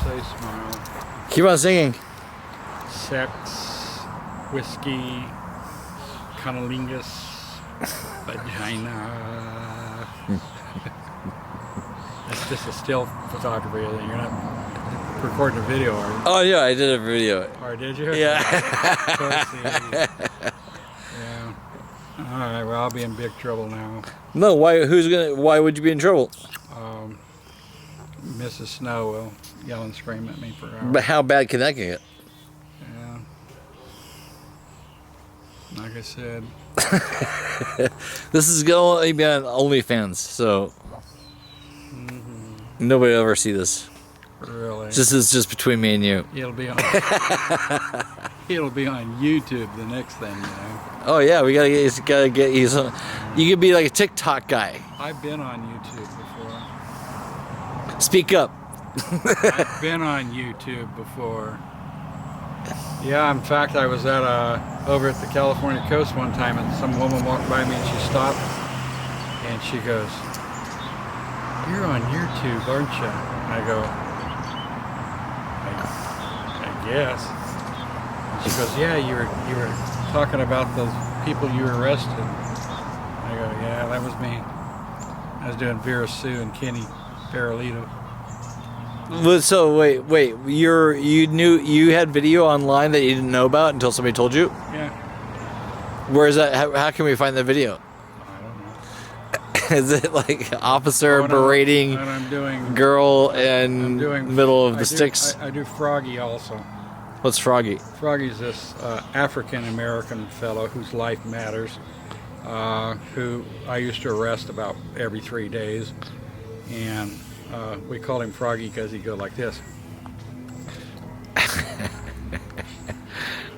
say smile. Keep on singing. Sex, whiskey, cunnilingus, vagina. That's just a still photography. You're not recording a video, are you? Oh yeah, I did a video. Or did you? Yeah. Yeah. All right. Well, I'll be in big trouble now. No, why? Why would you be in trouble? Mrs. Snow will yell and scream at me for hours. But how bad can that get? Yeah. Like I said. This is going to be on OnlyFans, so nobody will ever see this. Really? This is just between me and you. It'll be on. It'll be on YouTube. The next thing, you know. Oh yeah, we gotta get you some. You could be like a TikTok guy. I've been on YouTube before. Speak up. I've been on YouTube before. Yeah, in fact, I was at over at the California coast one time, and some woman walked by me, and she stopped, and she goes, "You're on YouTube, aren't you?" And I go, I guess. And she goes, "Yeah, you were talking about those people you arrested." I go, "Yeah, that was me. I was doing Vera Sue and Kenny Farrellito." So wait, you had video online that you didn't know about until somebody told you? Yeah. Where is that? How can we find the video? I don't know. Is it like officer berating I'm doing girl in middle of the sticks? I do Froggy also. What's Froggy? Froggy's this African American fellow whose life matters, who I used to arrest about every 3 days, and we called him Froggy because he'd go like this.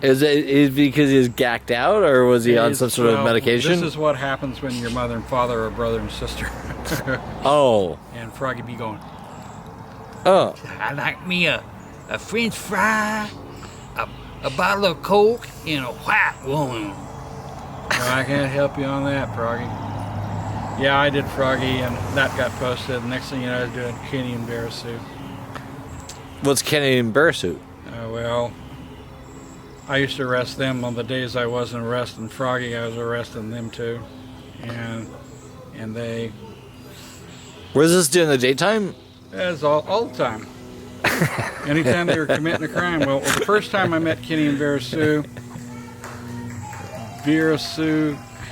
Is it because he was gacked out, or was he on some sort of medication? This is what happens when your mother and father are brother and sister. Oh. And Froggy be going, Oh. I like me a French fry, a bottle of Coke, and a white woman. "No, I can't help you on that, Froggy." Yeah, I did Froggy, and that got posted. Next thing you know, I was doing Kenny and Vera Sue. What's Kenny and Bearsuit? Well, I used to arrest them on the days I wasn't arresting Froggy. I was arresting them too, and they. Was this during the daytime? That's all the time. Anytime they were committing a crime. Well, the first time I met Kenny and Vera Sue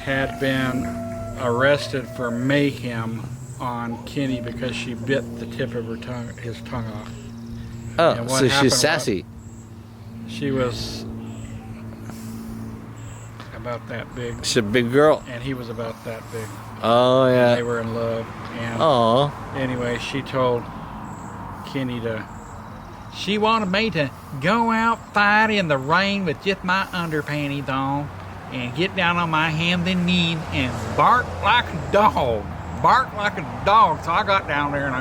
had been arrested for mayhem on Kenny because she bit the tip of his tongue off. Oh, so she's sassy. She was about that big. She's a big girl. And he was about that big. Oh yeah. They were in love. And oh. Anyway, she told Kenny she wanted me to go outside in the rain with just my underpanties on and get down on my hands and knees and bark like a dog. Bark like a dog. So I got down there and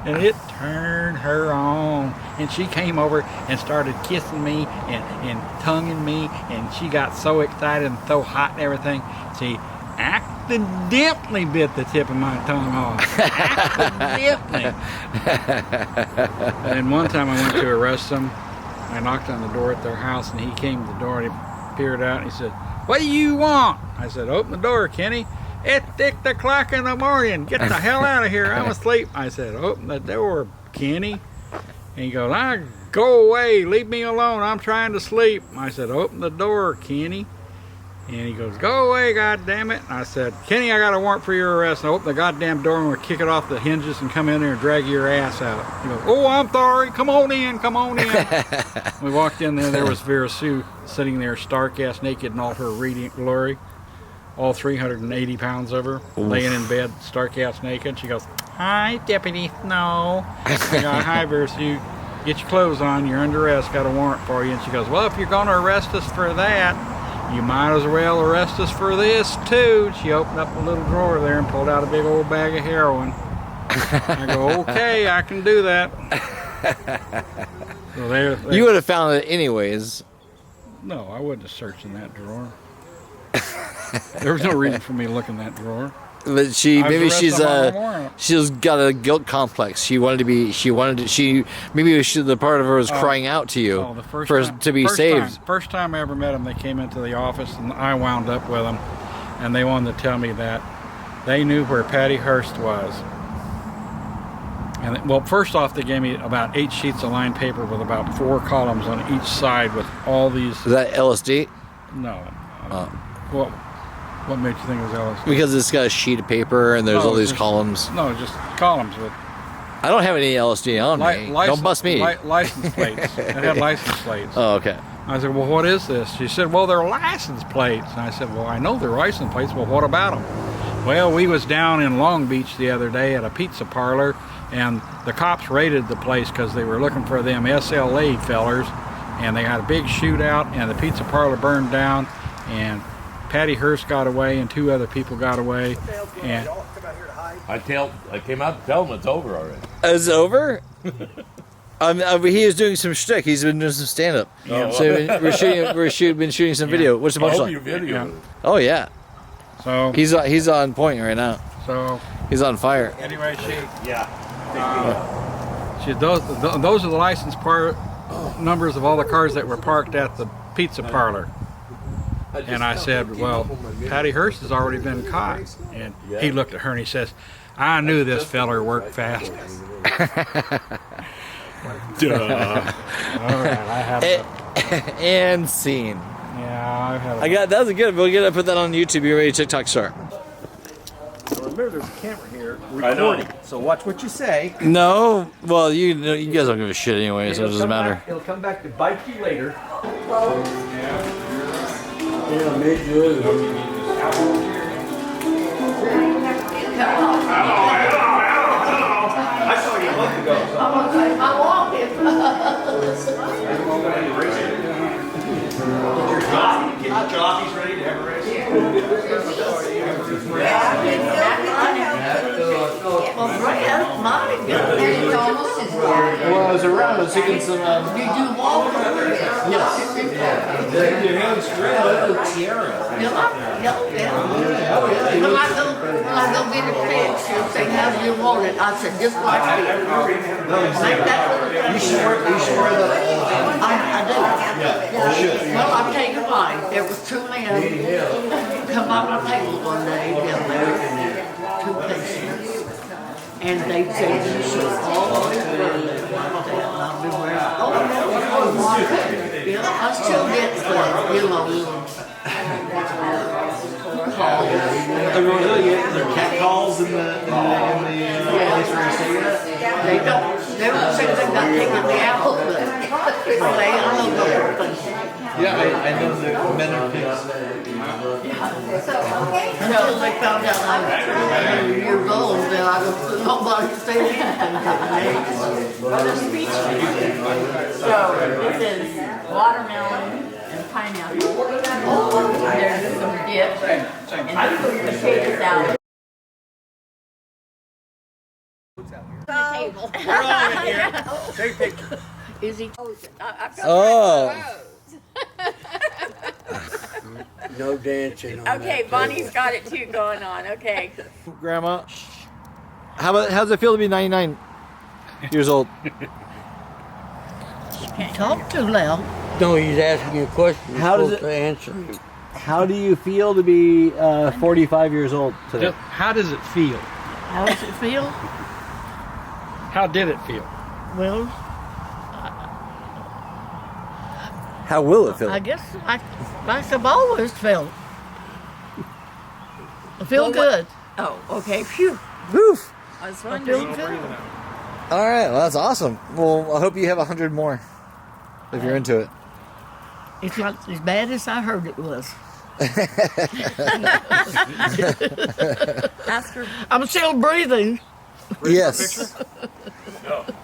and it turned her on. And she came over and started kissing me and tonguing me, and she got so excited and so hot and everything. She accidentally bit the tip of my tongue off. Accidentally. And one time I went to arrest them. I knocked on the door at their house, and he came to the door and he peered out and he said, "What do you want?" I said, "Open the door, Kenny. It's 6 o'clock in the morning. Get the hell out of here. I'm asleep." I said, "Open the door, Kenny." And he goes, "Go away. Leave me alone. I'm trying to sleep." I said, "Open the door, Kenny." And he goes, "Go away, goddammit." And I said, "Kenny, I got a warrant for your arrest." And I opened the goddamn door and we're kick it off the hinges and come in there and drag your ass out. He goes, "Oh, I'm sorry. Come on in. Come on in." We walked in there. There was Vera Sue sitting there stark-ass naked in all her radiant glory. All 380 pounds of her, laying in bed, stark-ass naked. She goes, "Hi, Deputy Snow." I go, "Hi, Vera Sue. Get your clothes on. You're under arrest. Got a warrant for you." And she goes, "Well, if you're going to arrest us for that, you might as well arrest us for this, too." She opened up a little drawer there and pulled out a big old bag of heroin. I go, "Okay, I can do that." So you would have found it anyways. No, I wouldn't have searched in that drawer. There was no reason for me to look in that drawer. But she I was maybe arrested on warrant. she's got a guilt complex. She maybe the part of her was crying out to you Oh, the first for time, to be first saved. Time, first time I ever met them, they came into the office and I wound up with them, and they wanted to tell me that they knew where Patty Hearst was. And well, first off, they gave me about 8 sheets of lined paper with about 4 columns on each side with all these. Is that LSD? No. Oh. What made you think it was LSD? Because it's got a sheet of paper and there's No, all these just- columns. No, just columns with I don't have any LSD on me. Don't bust me. License plates. It had license plates. Oh, okay. I said, well, what is this? She said, well, they're license plates. And I said, well, I know they're license plates. Well, what about them? Well, we was down in Long Beach the other day at a pizza parlor, and the cops raided the place because they were looking for them SLA fellers, and they had a big shootout, and the pizza parlor burned down, and Patty Hearst got away, and 2 other people got away, and I came out to tell him it's over already. Is it over? He is doing some shtick. He's been doing some stand-up. Yeah. So been shooting some video. What's the I hope you punchline? video. Oh yeah, so he's on point right now. so He's on fire. anyway, Yeah. those are the license numbers of all the cars that were parked at the pizza parlor. And I said, well, Patty Hearst has already been caught. And he looked at her and he says, I knew this feller worked fast. Duh. All right, I have And scene. yeah, I have That was good. We'll get to put that on YouTube. You're ready, TikTok star. Remember, there's a camera here I know. recording, so watch what you say. No, well, you guys don't give a shit anyway, so it doesn't matter. It'll come back to bite you later. I saw you a month ago. Get your jockeys ready to have a race. Well, I was around. I was taking some. Your hands straight up the tiara. When I go get it fixed, she'll say, how do you want it? I said, just like this. You should wear the. I do. Well, I'll tell you why. There was 2 men come by my table one day, down there, 2 patients. And they said, you should always wear it like that. And I've been wearing it. Oh, yeah, I still get the, Everyone's really getting their cat calls in the place where you stay at. they don't say they got taken me out, but I don't know. Yeah, I know the men are pigs. Until they found out I was 300 years old, then I don't, nobody said anything to me. So this is watermelon and pineapple. There's some dip and potato salad. Table. Take a picture. Is he? Oh. No dancing on Okay, Bonnie's got it too going on. Okay. Grandma, how's it feel to be 99 years old? Talk too loud. No, he's asking you a question. You're How does supposed to answer him. How do you feel to be 45 years old today? How does it feel? How does it feel? How did it feel? Well, How will it feel? I guess like I've always felt. I feel good. Oh, okay. Phew. Woof. I was I wondering. feel good. All right, well, that's awesome. Well, I hope you have 100 more if you're into it. It's not as bad as I heard it was. Ask her. I'm still breathing. Yes.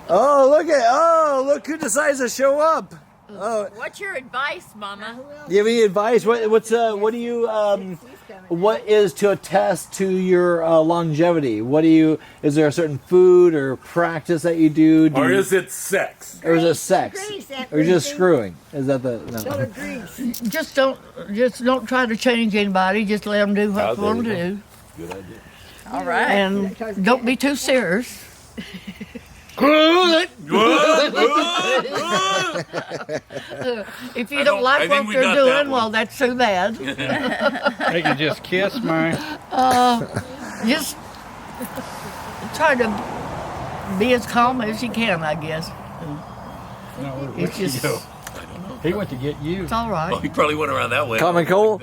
Oh, look who decides to show up. Oh, What's your advice, Mama? do you have any advice? What do you what is to attest to your longevity? Is there a certain food or practice that you do? Or is it sex? Or is it sex? Or just screwing? Is that the no? Just don't try to change anybody. Just let them do what they want to do. Good idea. All right. And don't be too serious. If you don't like I what think we they're got that doing, one. well, that's too bad. They can just kiss my. Just try to be as calm as you can, I guess. No, It's just, he went to get you. it's all Oh, right. he probably went around that way. Calm and cool,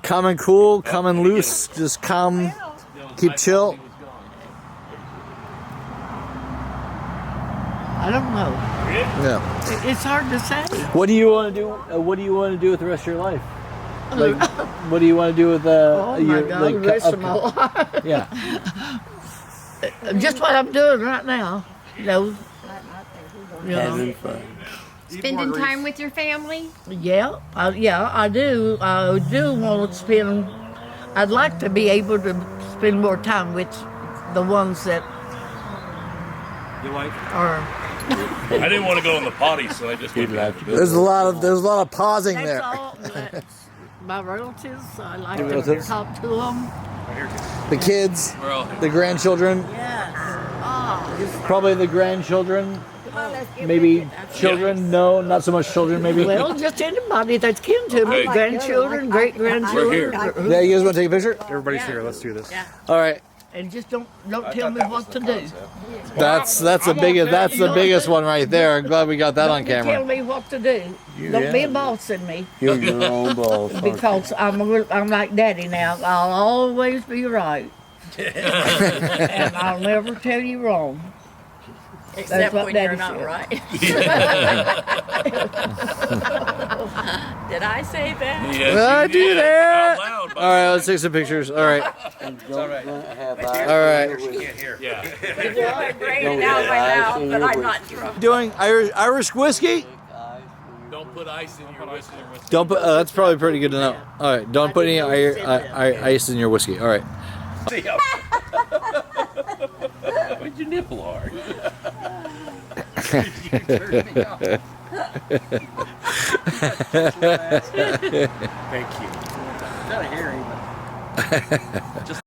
calm and cool, calm and loose. Just calm, keep chill. I don't know. Yeah. It's hard to say. What do you want to do? What do you want to do with the rest of your life? Like, what do you want to do with Oh my your God, the rest of my life. Yeah. Just what I'm doing right now. You know. Having fun. Spending time with your family? Yeah, I do. I do want to spend. I'd like to be able to spend more time with the ones that are. I didn't want to go in the potty, so I just went back. There's a lot of pausing That's there. all. That's my relatives. I like Your to relatives? talk to them. The kids, We're all the grandchildren, Yes. probably the grandchildren, maybe children. No, not so much children. Maybe. Well, just anybody that's kin to me. Okay. Grandchildren, great grandchildren. Yeah, you guys want to take a picture? Everybody's here. Let's do this. All right. And just don't tell me what to do. That's the biggest one right there. I'm glad we got that on Tell camera. me what to do. Don't be bossing me. You're your own boss. Because I'm like Daddy now. I'll always be right. And I'll never tell you wrong. Except what when Daddy you're not said. right. Did I say that? Yes, I you do did. that. Out loud, All right, let's take some pictures. All right. All right. All right. Yeah. I'm bringing it out of my mouth, but I'm not drunk. Doing Irish whiskey? Don't put ice in your whiskey. Don't put. That's probably pretty good to know. All right. Don't put any ice in your whiskey. All right. Where'd your nipple are? Thank you. Not a hearing, but just